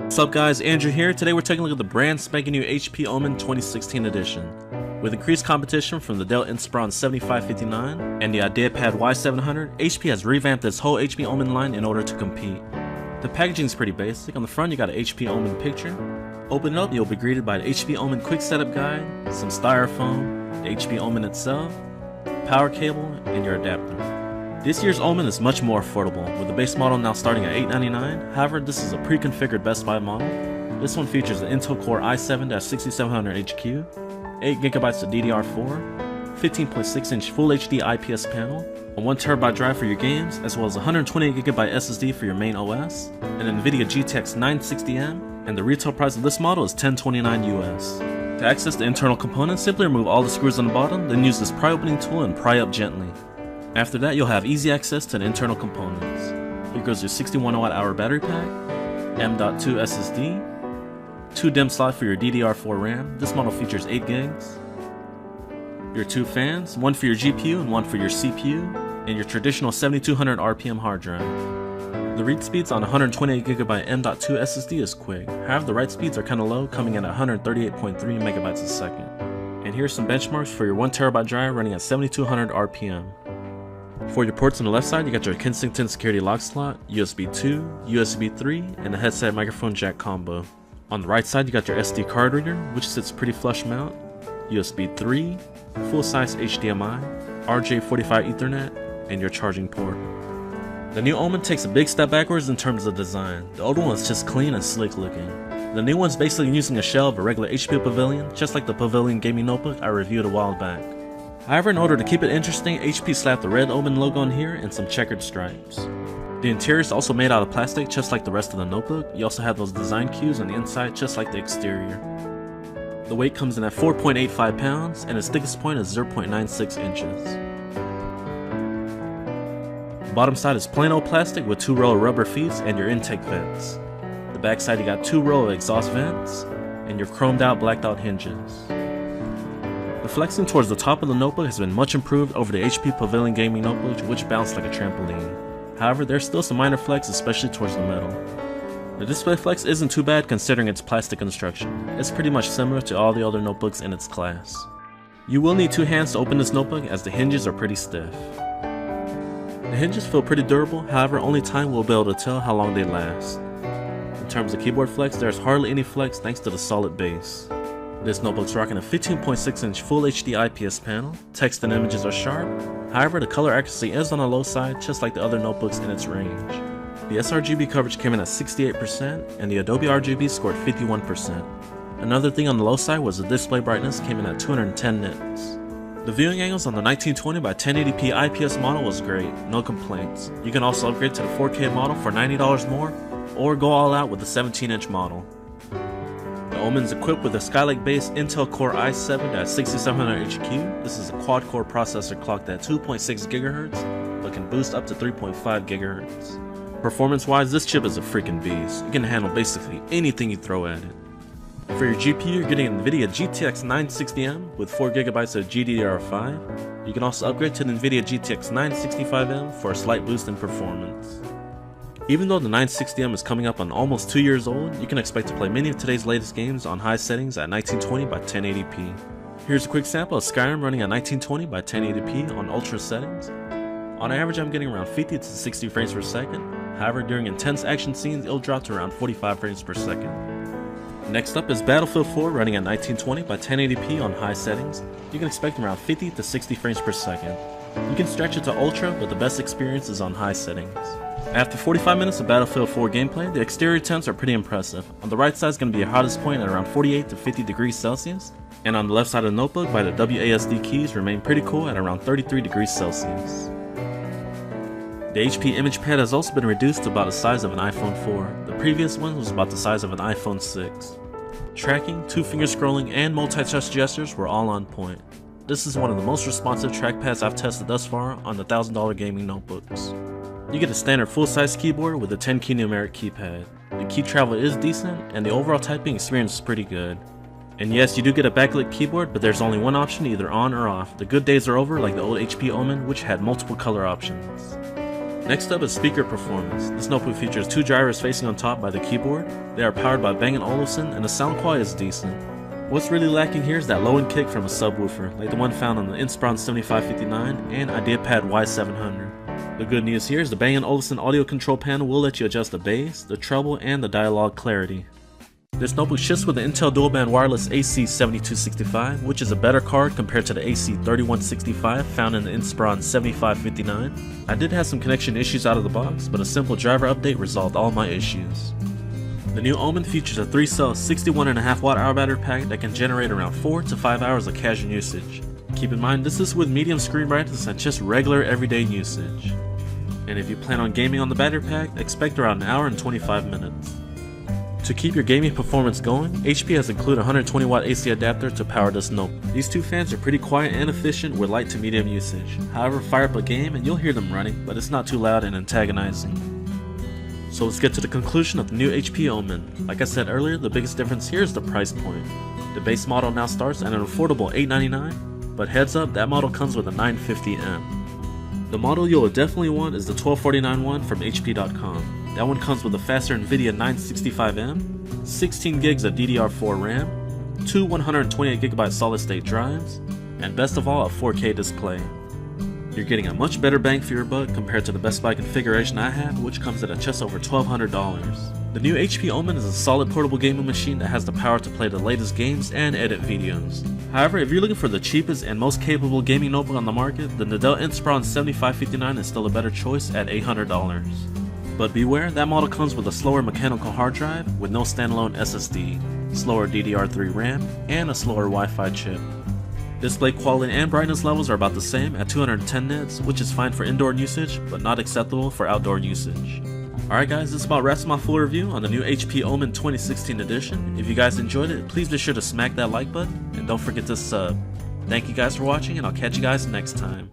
What's up guys, Andrew here. Today we're taking a look at the brand spanking new HP Omen 2016 edition. With increased competition from the Dell Inspiron 7559 and the IdeaPad Y700, HP has revamped its whole HP Omen line in order to compete. The packaging is pretty basic. On the front you got an HP Omen picture. Open it up, you'll be greeted by the HP Omen quick setup guide, some styrofoam, the HP Omen itself, power cable, and your adapter. This year's Omen is much more affordable, with the base model now starting at $899. However, this is a pre-configured Best Buy model. This one features an Intel Core i7-6700HQ, 8GB of DDR4, 15.6-inch Full HD IPS panel, a 1TB drive for your games, as well as a 128GB SSD for your main OS, an NVIDIA GTX 960M, and the retail price of this model is $1029 US. To access the internal components, simply remove all the screws on the bottom, then use this pry opening tool and pry up gently. After that, you'll have easy access to the internal components. Here goes your 61Wh battery pack, M.2 SSD, 2 DIMM slots for your DDR4 RAM. This model features 8 gigs. Your 2 fans, one for your GPU and one for your CPU, and your traditional 7200 RPM hard drive. The read speeds on 128GB M.2 SSD is quick. However, the write speeds are kinda low, coming in at 138.3 MB a second. And here's some benchmarks for your 1TB drive running at 7200 RPM. For your ports on the left side, you got your Kensington security lock slot, USB 2, USB 3, and a headset microphone jack combo. On the right side, you got your SD card reader, which sits pretty flush mount, USB 3, full-size HDMI, RJ45 Ethernet, and your charging port. The new Omen takes a big step backwards in terms of design. The old one was just clean and slick looking. The new one's basically using a shell of a regular HP Pavilion, just like the Pavilion gaming notebook I reviewed a while back. However, in order to keep it interesting, HP slapped the red Omen logo on here and some checkered stripes. The interior is also made out of plastic, just like the rest of the notebook. You also have those design cues on the inside, just like the exterior. The weight comes in at 4.85 pounds, and its thickest point is 0.96 inches. The bottom side is plain old plastic with 2 row of rubber feet and your intake vents. The back side you got 2 row of exhaust vents, and your chromed out blacked out hinges. The flexing towards the top of the notebook has been much improved over the HP Pavilion gaming notebook, which bounced like a trampoline. However, there's still some minor flex, especially towards the middle. The display flex isn't too bad considering its plastic construction. It's pretty much similar to all the other notebooks in its class. You will need 2 hands to open this notebook as the hinges are pretty stiff. The hinges feel pretty durable, however only time will be able to tell how long they last. In terms of keyboard flex, there's hardly any flex thanks to the solid base. This notebook's rocking a 15.6-inch Full HD IPS panel. Text and images are sharp. However, the color accuracy is on the low side, just like the other notebooks in its range. The sRGB coverage came in at 68%, and the Adobe RGB scored 51%. Another thing on the low side was the display brightness came in at 210 nits. The viewing angles on the 1920 by 1080p IPS model was great, no complaints. You can also upgrade to the 4K model for $90 more, or go all out with the 17-inch model. The Omen is equipped with a Skylake-based Intel Core i7-6700HQ. This is a quad-core processor clocked at 2.6 GHz, but can boost up to 3.5 GHz. Performance-wise, this chip is a freaking beast. You can handle basically anything you throw at it. For your GPU, you're getting an NVIDIA GTX 960M with 4GB of GDDR5. You can also upgrade to the NVIDIA GTX 965M for a slight boost in performance. Even though the 960M is coming up on almost 2 years old, you can expect to play many of today's latest games on high settings at 1920 by 1080p. Here's a quick sample of Skyrim running at 1920 by 1080p on ultra settings. On average, I'm getting around 50 to 60 frames per second. However, during intense action scenes, it'll drop to around 45 frames per second. Next up is Battlefield 4 running at 1920 by 1080p on high settings. You can expect around 50 to 60 frames per second. You can stretch it to ultra, but the best experience is on high settings. After 45 minutes of Battlefield 4 gameplay, the exterior temps are pretty impressive. On the right side is going to be your hottest point at around 48 to 50 degrees Celsius, and on the left side of the notebook by the WASD keys remain pretty cool at around 33 degrees Celsius. The HP image pad has also been reduced to about the size of an iPhone 4. The previous one was about the size of an iPhone 6. Tracking, 2-finger scrolling, and multi-touch gestures were all on point. This is one of the most responsive trackpads I've tested thus far on the $1,000 gaming notebooks. You get a standard full-size keyboard with a 10-key numeric keypad. The key travel is decent, and the overall typing experience is pretty good. And yes, you do get a backlit keyboard, but there's only one option, either on or off. The good days are over, like the old HP Omen, which had multiple color options. Next up is speaker performance. This notebook features 2 drivers facing on top by the keyboard. They are powered by Bang & Olufsen and the sound quality is decent. What's really lacking here is that low-end kick from a subwoofer, like the one found on the Inspiron 7559 and IdeaPad Y700. The good news here is the Bang & Olufsen audio control panel will let you adjust the bass, the treble, and the dialogue clarity. This notebook ships with the Intel dual-band wireless AC7265, which is a better card compared to the AC3165 found in the Inspiron 7559. I did have some connection issues out of the box, but a simple driver update resolved all my issues. The new Omen features a 3-cell 61.5 watt-hour battery pack that can generate around 4 to 5 hours of casual usage. Keep in mind this is with medium screen brightness and just regular everyday usage. And if you plan on gaming on the battery pack, expect around an hour and 25 minutes. To keep your gaming performance going, HP has included a 120 watt AC adapter to power this notebook. These 2 fans are pretty quiet and efficient with light to medium usage. However, fire up a game and you'll hear them running, but it's not too loud and antagonizing. So let's get to the conclusion of the new HP Omen. Like I said earlier, the biggest difference here is the price point. The base model now starts at an affordable $899, but heads up, that model comes with a 950M. The model you'll definitely want is the 1249 one from HP.com. That one comes with a faster NVIDIA 965M, 16 gigs of DDR4 RAM, 2 128GB solid-state drives, and best of all, a 4K display. You're getting a much better bang for your buck compared to the Best Buy configuration I have, which comes at just over $1,200. The new HP Omen is a solid portable gaming machine that has the power to play the latest games and edit videos. However, if you're looking for the cheapest and most capable gaming notebook on the market, then the Dell Inspiron 7559 is still a better choice at $800. But beware, that model comes with a slower mechanical hard drive with no standalone SSD, slower DDR3 RAM, and a slower Wi-Fi chip. Display quality and brightness levels are about the same at 210 nits, which is fine for indoor usage, but not acceptable for outdoor usage. Alright guys, this about wraps my full review on the new HP Omen 2016 edition. If you guys enjoyed it, please be sure to smack that like button, and don't forget to sub. Thank you guys for watching, and I'll catch you guys next time.